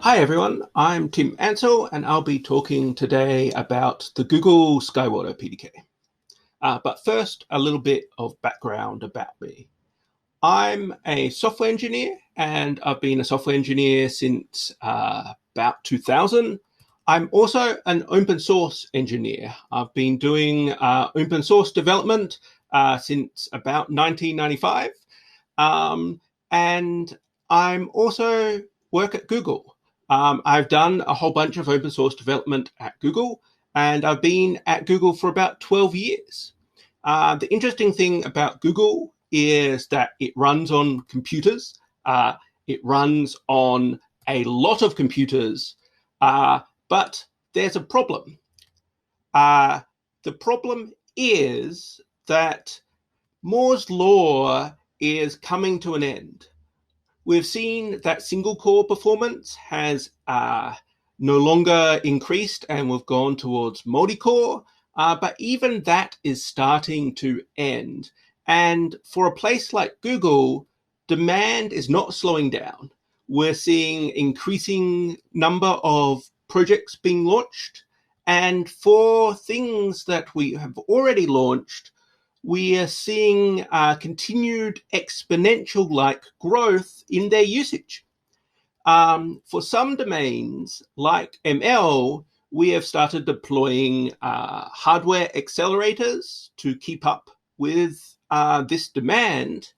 Hi everyone, I'm Tim Ansell and I'll be talking today about the Google Skywater PDK. But first, a little bit of background about me. I'm a software engineer and I've been a software engineer since about 2000. I'm also an open source engineer. I've been doing open source development since about 1995. And I'm also work at Google. I've done a whole bunch of open source development at Google, and I've been at Google for about 12 years. The interesting thing about Google is that it runs on computers. It runs on a lot of computers, but there's a problem. The problem is that Moore's law is coming to an end. We've seen that single core performance has no longer increased and we've gone towards multi-core, but even that is starting to end. And for a place like Google, demand is not slowing down. We're seeing increasing number of projects being launched. And for things that we have already launched, we are seeing continued exponential-like growth in their usage. For some domains, like ML, we have started deploying hardware accelerators to keep up with this demand,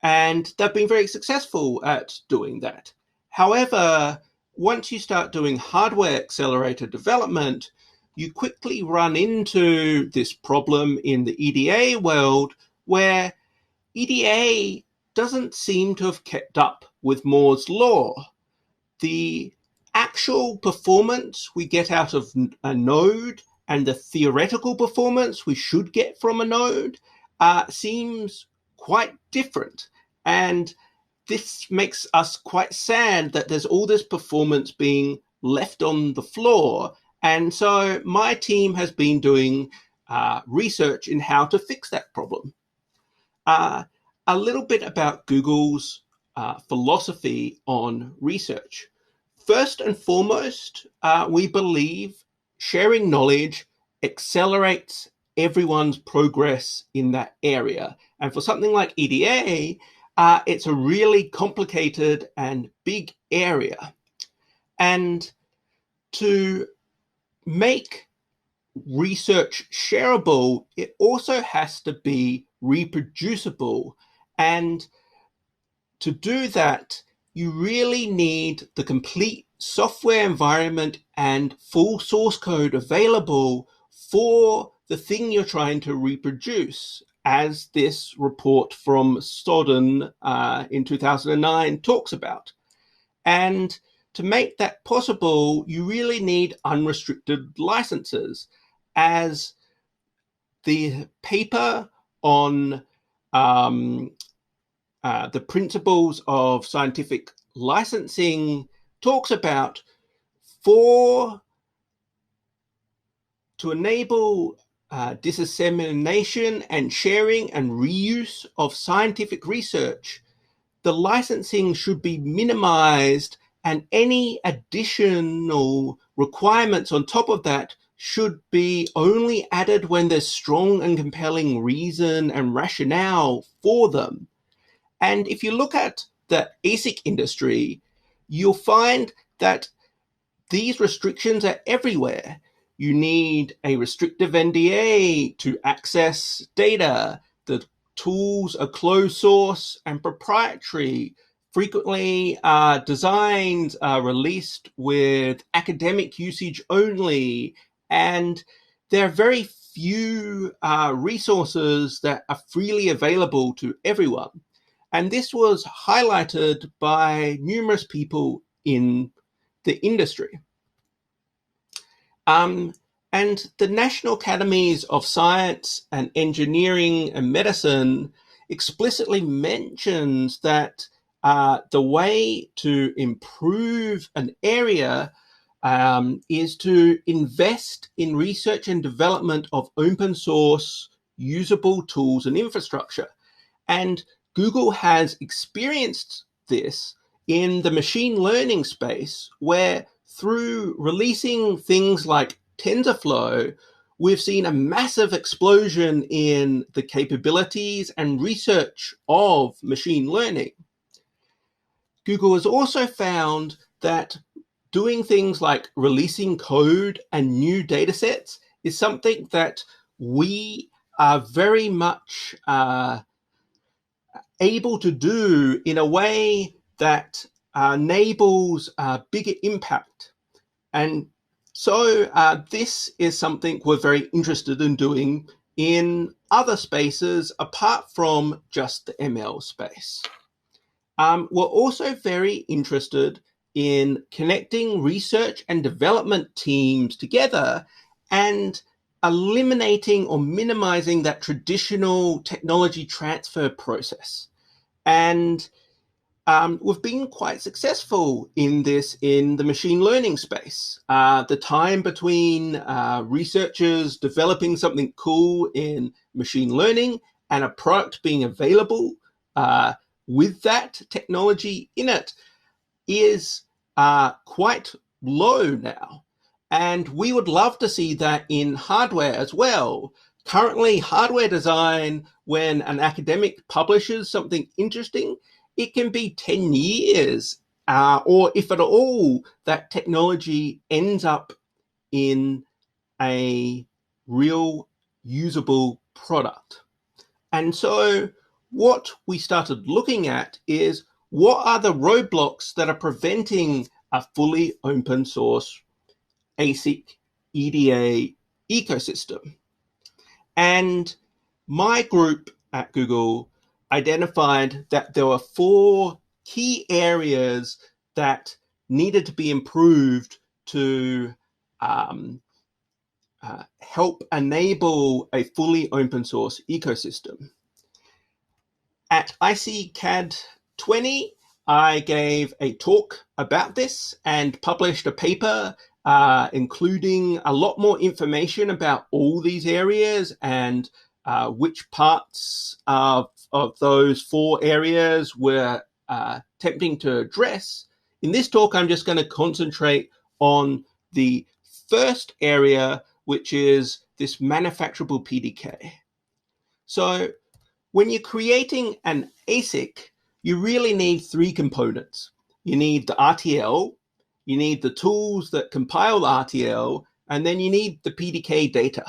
and they've been very successful at doing that. However, once you start doing hardware accelerator development, you quickly run into this problem in the EDA world where EDA doesn't seem to have kept up with Moore's law. The actual performance we get out of a node and the theoretical performance we should get from a node seems quite different. And this makes us quite sad that there's all this performance being left on the floor. And so my team has been doing research in how to fix that problem. A little bit about Google's philosophy on research. First and foremost, we believe sharing knowledge accelerates everyone's progress in that area. And for something like EDA, it's a really complicated and big area. And to make research shareable, it also has to be reproducible. And to do that, you really need the complete software environment and full source code available for the thing you're trying to reproduce, as this report from Stodden in 2009 talks about. And to make that possible, you really need unrestricted licenses, as the paper on the principles of scientific licensing talks about to enable dissemination and sharing and reuse of scientific research, the licensing should be minimized, and any additional requirements on top of that should be only added when there's strong and compelling reason and rationale for them. And if you look at the ASIC industry, you'll find that these restrictions are everywhere. You need a restrictive NDA to access data. The tools are closed source and proprietary. Frequently, designs are released with academic usage only, and there are very few resources that are freely available to everyone. And this was highlighted by numerous people in the industry. And the National Academies of Science and Engineering and Medicine explicitly mentions that the way to improve an area is to invest in research and development of open source usable tools and infrastructure. And Google has experienced this in the machine learning space, where through releasing things like TensorFlow, we've seen a massive explosion in the capabilities and research of machine learning. Google has also found that doing things like releasing code and new data sets is something that we are very much able to do in a way that enables bigger impact. And so this is something we're very interested in doing in other spaces apart from just the ML space. We're also very interested in connecting research and development teams together and eliminating or minimizing that traditional technology transfer process. And we've been quite successful in this in the machine learning space. The time between researchers developing something cool in machine learning and a product being available with that technology in it is quite low now. And we would love to see that in hardware as well. Currently, hardware design, when an academic publishes something interesting, it can be 10 years, or if at all, that technology ends up in a real usable product. And so what we started looking at is, what are the roadblocks that are preventing a fully open source ASIC EDA ecosystem? And my group at Google identified that there were 4 key areas that needed to be improved to help enable a fully open source ecosystem. At ICCAD 20, I gave a talk about this and published a paper including a lot more information about all these areas and which parts of those 4 areas we're attempting to address. In this talk, I'm just going to concentrate on the first area, which is this manufacturable PDK. So when you're creating an ASIC, you really need 3 components. You need the RTL, you need the tools that compile the RTL, and then you need the PDK data.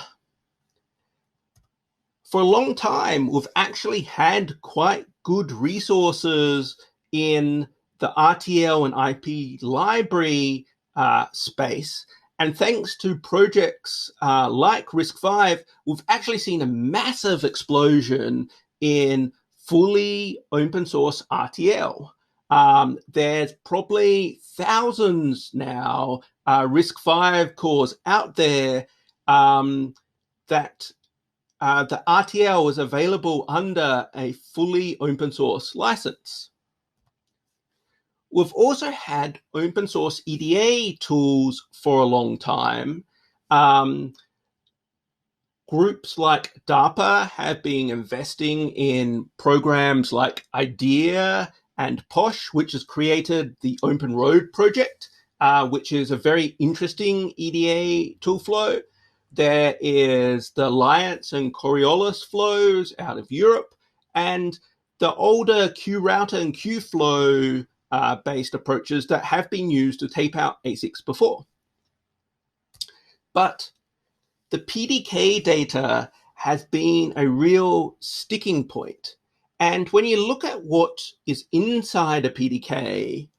For a long time, we've actually had quite good resources in the RTL and IP library space. And thanks to projects like RISC-V, we've actually seen a massive explosion in fully open source RTL. There's probably thousands now RISC-V cores out there that the RTL is available under a fully open source license. We've also had open source EDA tools for a long time. Groups like DARPA have been investing in programs like IDEA and POSH, which has created the Open Road project, which is a very interesting EDA tool flow. There is the Alliance and Coriolis flows out of Europe, and the older QRouter and QFlow based approaches that have been used to tape out ASICs before. But the PDK data has been a real sticking point. And when you look at what is inside a PDK,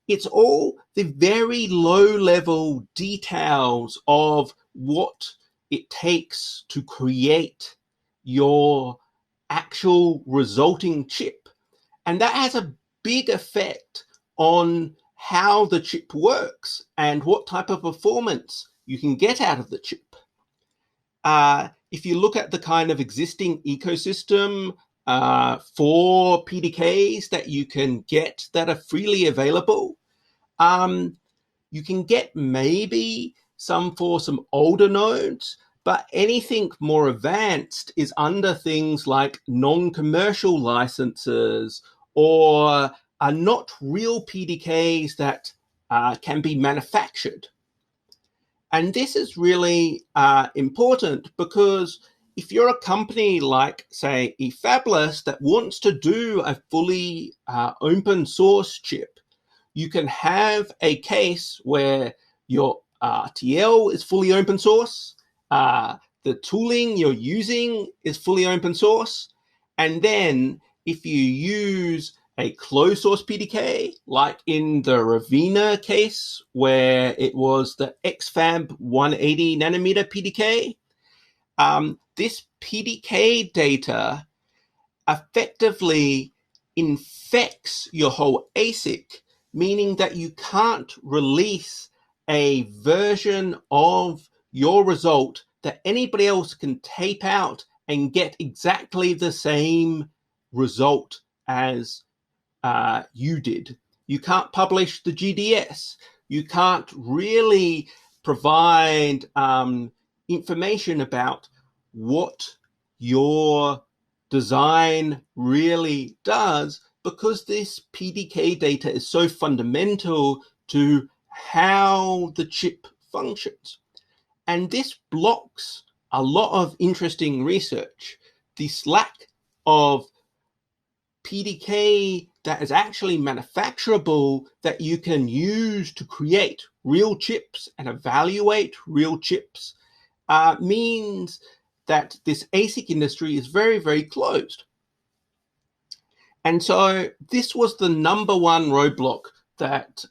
it's all the very low-level details of what it takes to create your actual resulting chip. And that has a big effect on how the chip works and what type of performance you can get out of the chip. If you look at the kind of existing ecosystem for PDKs that you can get that are freely available, you can get maybe some for some older nodes, but anything more advanced is under things like non-commercial licenses or are not real PDKs that can be manufactured. And this is really important because if you're a company like, say, eFabless that wants to do a fully open source chip, you can have a case where your RTL is fully open source, the tooling you're using is fully open source, and then if you use a closed source PDK, like in the Ravina case, where it was the XFAB 180 nanometer PDK, this PDK data effectively infects your whole ASIC, meaning that you can't release a version of your result that anybody else can tape out and get exactly the same result as you did. You can't publish the GDS. You can't really provide information about what your design really does, because this PDK data is so fundamental to how the chip functions. And this blocks a lot of interesting research. This lack of PDK that is actually manufacturable, that you can use to create real chips and evaluate real chips, means that this ASIC industry is very, very closed. And so this was the number one roadblock that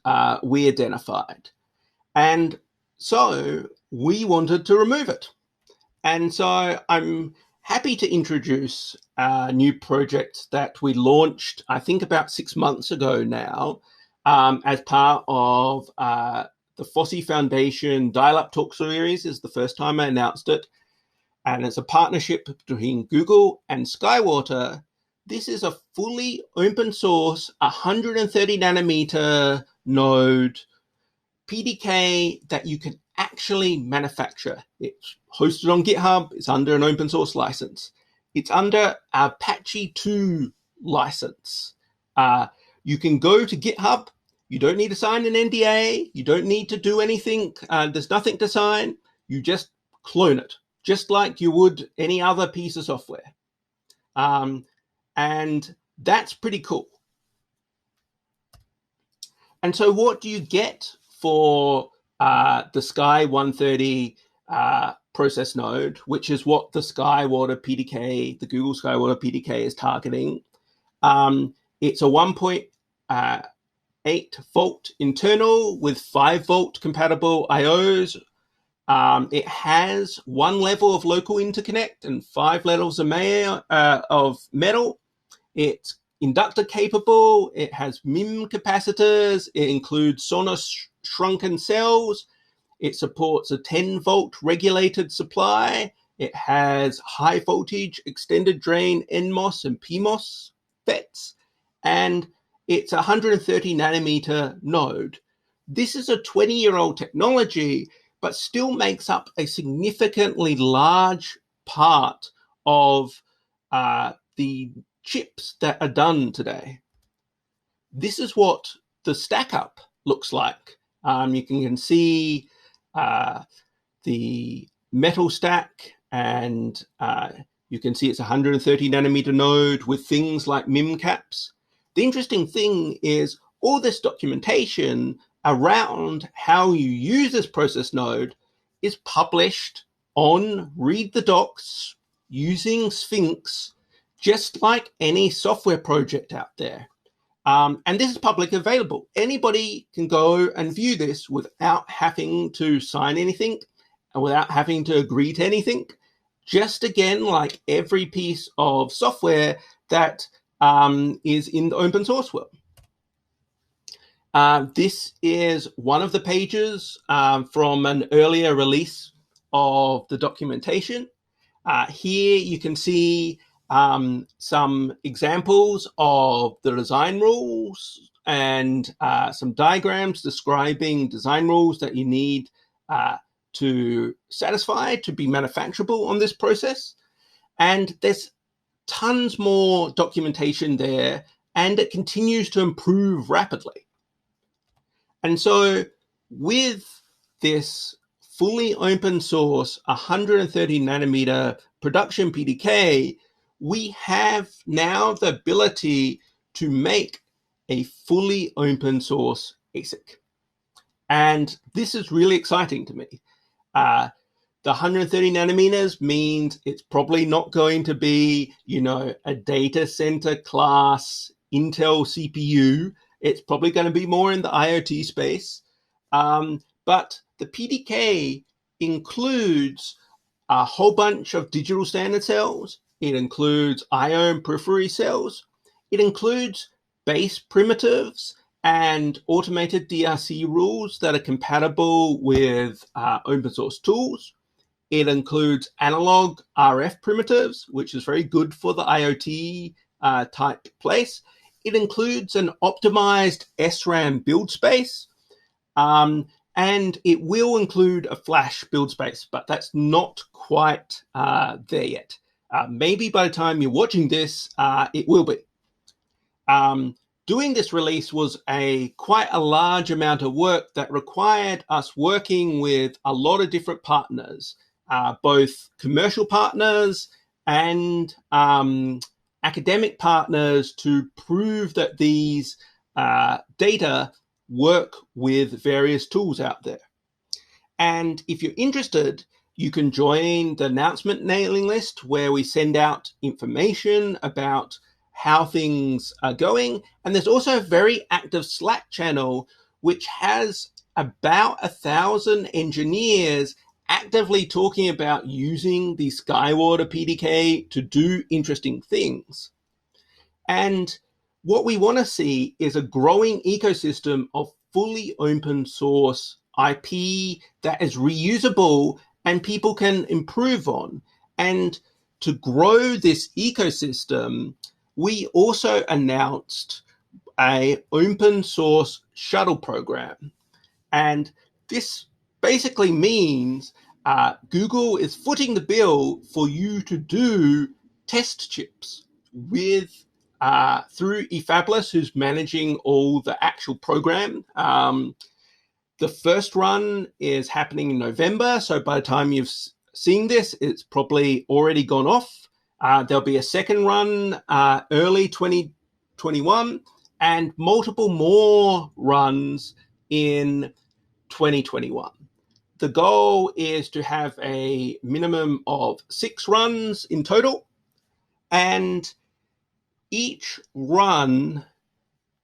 we identified. And so we wanted to remove it. And so I'm happy to introduce a new project that we launched, I think about 6 months ago now, as part of the FOSSI Foundation Dial-Up Talk Series. Is the first time I announced it. And it's a partnership between Google and Skywater. This is a fully open source 130 nanometer node PDK that you can actually manufacture. It's hosted on GitHub. It's under an open source license. It's under Apache 2 license. You can go to GitHub. You don't need to sign an NDA. You don't need to do anything. There's nothing to sign. You just clone it, just like you would any other piece of software. And that's pretty cool. And so what do you get for the Sky 130 process node, which is what the Skywater PDK, the Google Skywater PDK is targeting? It's a 1.8 volt internal with 5 volt compatible IOs. It has 1 level of local interconnect and 5 levels of metal. It's inductor capable. It has MIM capacitors. It includes Sonos shrunken cells. It supports a 10 volt regulated supply. It has high voltage extended drain NMOS and PMOS FETs. And it's a 130 nanometer node. This is a 20-year-old technology, but still makes up a significantly large part of the chips that are done today. This is what the stack up looks like. You can see the metal stack, and you can see it's a 130 nanometer node with things like MIM caps. The interesting thing is all this documentation around how you use this process node is published on Read the Docs using Sphinx, just like any software project out there. And this is public available. Anybody can go and view this without having to sign anything and without having to agree to anything. Just again, like every piece of software that is in the open source world. This is one of the pages from an earlier release of the documentation. Here you can see some examples of the design rules and some diagrams describing design rules that you need to satisfy to be manufacturable on this process. And there's tons more documentation there and it continues to improve rapidly. And so with this fully open source 130 nanometer production PDK, we have now the ability to make a fully open source ASIC. And this is really exciting to me. The 130 nanometers means it's probably not going to be, a data center class Intel CPU. It's probably going to be more in the IoT space. But the PDK includes a whole bunch of digital standard cells. It includes I/O and periphery cells. It includes base primitives and automated DRC rules that are compatible with open source tools. It includes analog RF primitives, which is very good for the IoT type place. It includes an optimized SRAM build space. And it will include a flash build space, but that's not quite there yet. Maybe by the time you're watching this, it will be. Doing this release was quite a large amount of work that required us working with a lot of different partners, both commercial partners and academic partners, to prove that these data work with various tools out there. And if you're interested, you can join the announcement mailing list, where we send out information about how things are going. And there's also a very active Slack channel, which has about 1,000 engineers actively talking about using the Skywater PDK to do interesting things. And what we want to see is a growing ecosystem of fully open source IP that is reusable and people can improve on. And to grow this ecosystem, we also announced an open source shuttle program. And this basically means Google is footing the bill for you to do test chips with through eFabless, who's managing all the actual program. The first run is happening in November, so by the time you've seen this, it's probably already gone off. There'll be a second run early 2021, and multiple more runs in 2021. The goal is to have a minimum of 6 runs in total, and each run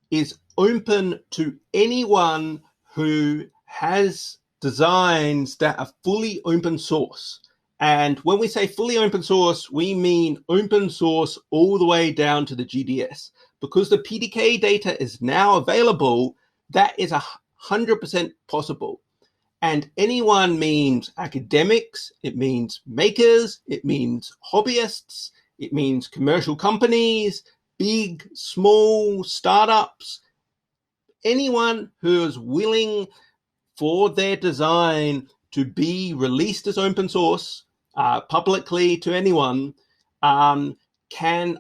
is open to anyone who has designs that are fully open source. And when we say fully open source, we mean open source all the way down to the GDS. Because the PDK data is now available, that is 100% possible. And anyone means academics, it means makers, it means hobbyists, it means commercial companies, big, small, startups, anyone who is willing for their design to be released as open source publicly to anyone can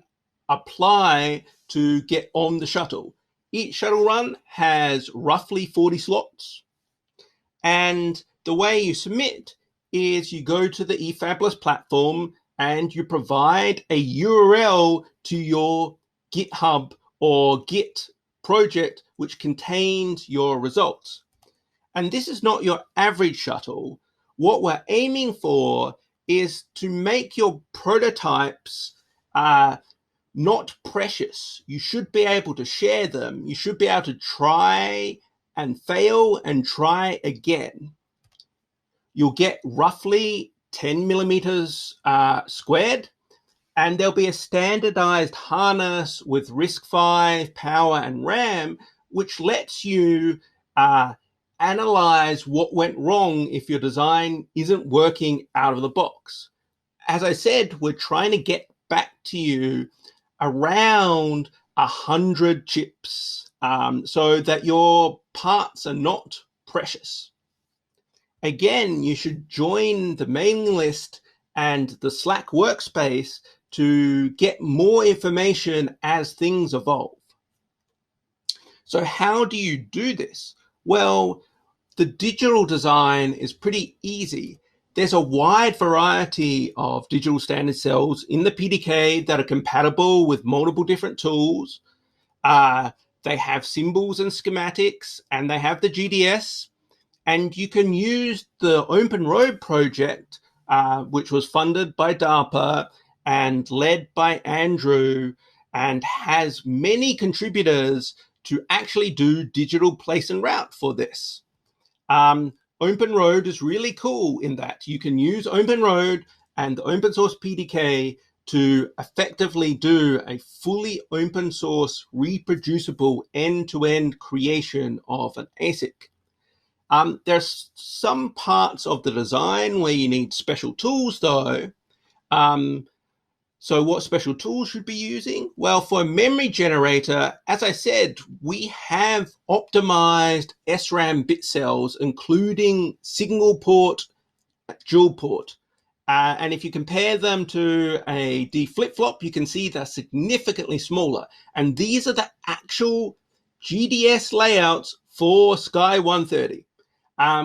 apply to get on the shuttle. Each shuttle run has roughly 40 slots. And the way you submit is you go to the eFabless platform and you provide a URL to your GitHub or Git project, which contains your results. And this is not your average shuttle. What we're aiming for is to make your prototypes not precious. You should be able to share them. You should be able to try and fail and try again. You'll get roughly 10 millimeters squared, and there'll be a standardized harness with RISC-V, power, and RAM, which lets you analyze what went wrong if your design isn't working out of the box. As I said, we're trying to get back to you around 100 chips so that your parts are not precious. Again, you should join the mailing list and the Slack workspace to get more information as things evolve. So how do you do this? Well, the digital design is pretty easy. There's a wide variety of digital standard cells in the PDK that are compatible with multiple different tools. They have symbols and schematics, and they have the GDS. And you can use the Open Road project, which was funded by DARPA and led by Andrew, and has many contributors to actually do digital place and route for this. Open Road is really cool in that you can use Open Road and the open source PDK to effectively do a fully open source, reproducible end-to-end creation of an ASIC. There's some parts of the design where you need special tools, though. So what special tools should be using? Well, for a memory generator, as I said, we have optimized SRAM bit cells, including single port, dual port. And if you compare them to a D flip-flop, you can see they're significantly smaller. And these are the actual GDS layouts for Sky 130.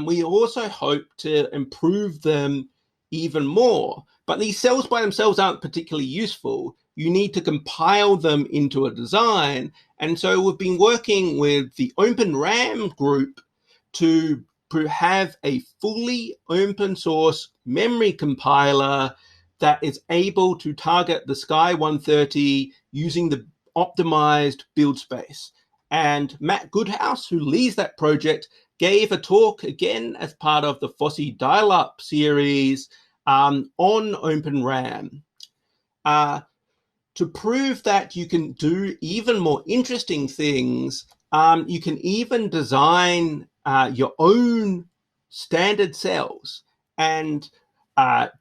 We also hope to improve them even more. But these cells by themselves aren't particularly useful. You need to compile them into a design. And so we've been working with the Open RAM group to have a fully open source memory compiler that is able to target the Sky 130 using the optimized build space. And Matt Goodhouse, who leads that project, gave a talk again as part of the FOSSI Dial-Up series on Open RAM. To prove that you can do even more interesting things, you can even design your own standard cells. And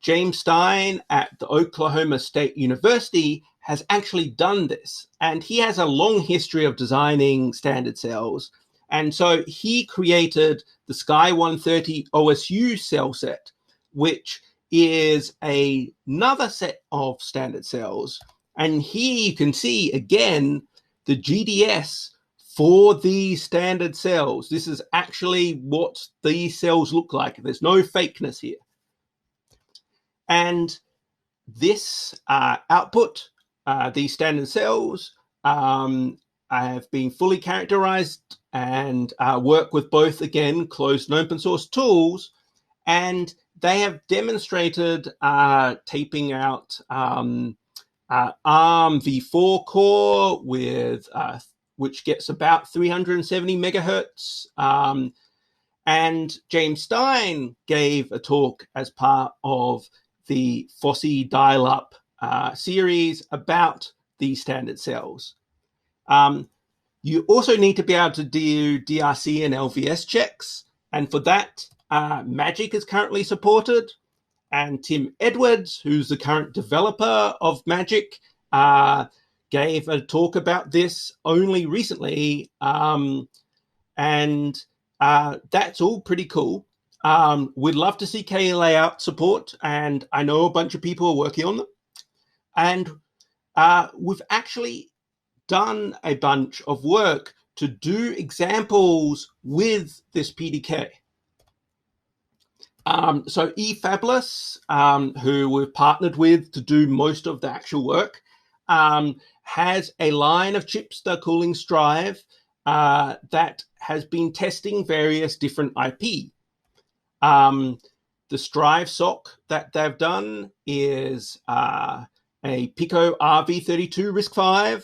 James Stein at the Oklahoma State University has actually done this. And he has a long history of designing standard cells. And so he created the Sky 130 OSU cell set, which is another set of standard cells. And here you can see, again, the GDS for these standard cells. This is actually what these cells look like. There's no fakeness here. And this output, these standard cells, have been fully characterized and work with both, again, closed and open source tools. And they have demonstrated taping out ARM v4 core with which gets about 370 megahertz. And James Stein gave a talk as part of the FOSSI Dial-Up series about these standard cells. You also need to be able to do DRC and LVS checks. And for that, Magic is currently supported. And Tim Edwards, who's the current developer of Magic, gave a talk about this only recently. And that's all pretty cool. We'd love to see K layout support, and I know a bunch of people are working on them. And we've actually done a bunch of work to do examples with this PDK. So eFabless, who we've partnered with to do most of the actual work, has a line of chips they're calling Strive that has been testing various different IP. The Strive SoC that they've done is a Pico RV32 RISC-V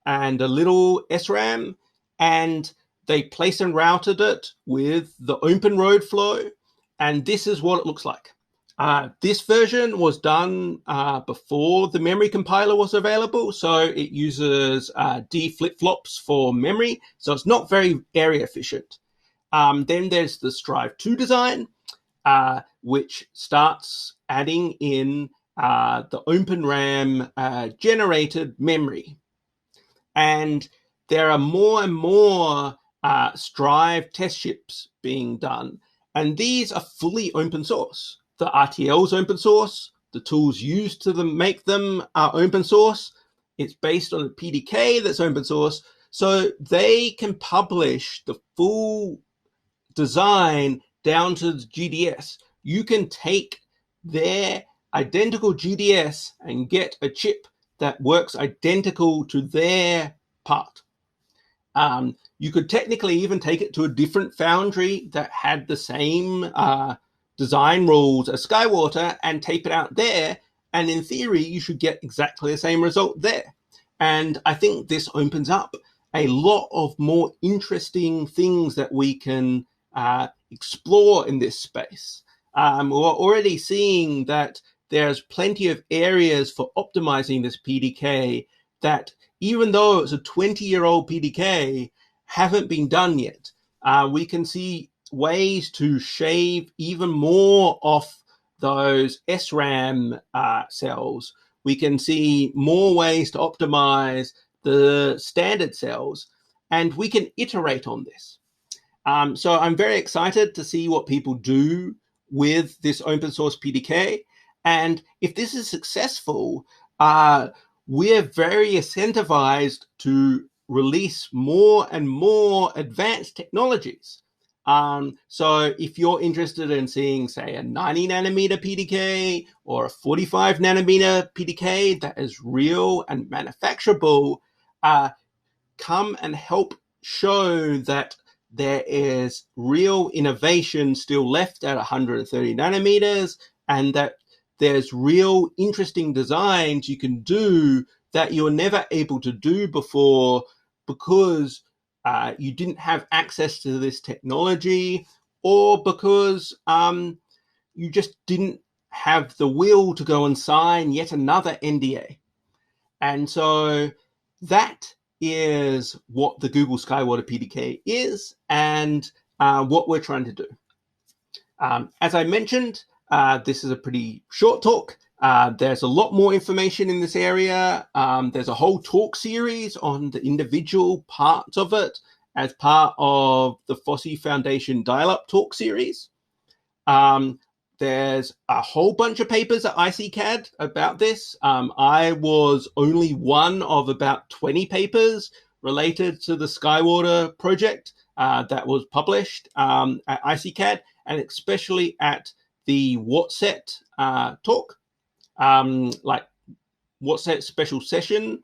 and a little SRAM, and they place and routed it with the Open Road flow, and this is what it looks like. This version was done before the memory compiler was available, so it uses D flip-flops for memory, so it's not very area efficient. Then there's the Strive 2 design, which starts adding in the Open RAM generated memory. And there are more and more Strive test chips being done, and these are fully open source. The RTL is open source. The tools used to make them are open source. It's based on a PDK that's open source. So they can publish the full design down to the GDS. You can take their identical GDS and get a chip that works identical to their part. You could technically even take it to a different foundry that had the same design rules as Skywater and tape it out there. And in theory, you should get exactly the same result there. And I think this opens up a lot of more interesting things that we can explore in this space. We're already seeing that there's plenty of areas for optimizing this PDK that, even though it's a 20-year-old PDK, haven't been done yet. We can see ways to shave even more off those SRAM cells. We can see more ways to optimize the standard cells, and we can iterate on this. So I'm very excited to see what people do with this open source PDK. And if this is successful, we're very incentivized to release more and more advanced technologies. So if you're interested in seeing, say, a 90 nanometer PDK or a 45 nanometer PDK that is real and manufacturable, come and help show that there is real innovation still left at 130 nanometers, and that there's real interesting designs you can do that you were never able to do before because you didn't have access to this technology, or because you just didn't have the will to go and sign yet another NDA. And so that is what the Google Skywater PDK is, and what we're trying to do. As I mentioned, this is a pretty short talk. There's a lot more information in this area. There's a whole talk series on the individual parts of it as part of the FOSSI Foundation Dial-Up talk series. There's a whole bunch of papers at ICCAD about this. I was only one of about 20 papers related to the Skywater project that was published at ICCAD, and especially at the WhatSet talk, like WhatSet special session.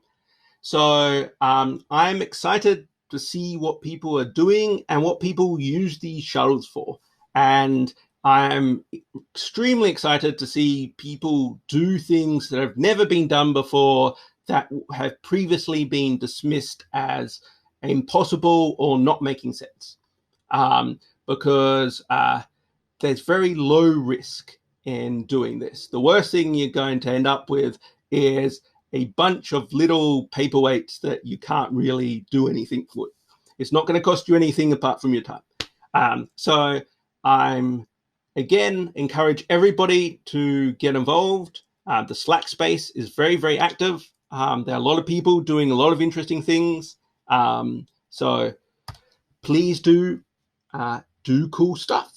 So I'm excited to see what people are doing and what people use these shuttles for. And I'm extremely excited to see people do things that have never been done before, that have previously been dismissed as impossible or not making sense. Because there's very low risk in doing this. The worst thing you're going to end up with is a bunch of little paperweights that you can't really do anything with. It's not going to cost you anything apart from your time. So I'm, again, encourage everybody to get involved. The Slack space is very, very active. There are a lot of people doing a lot of interesting things. So please do cool stuff.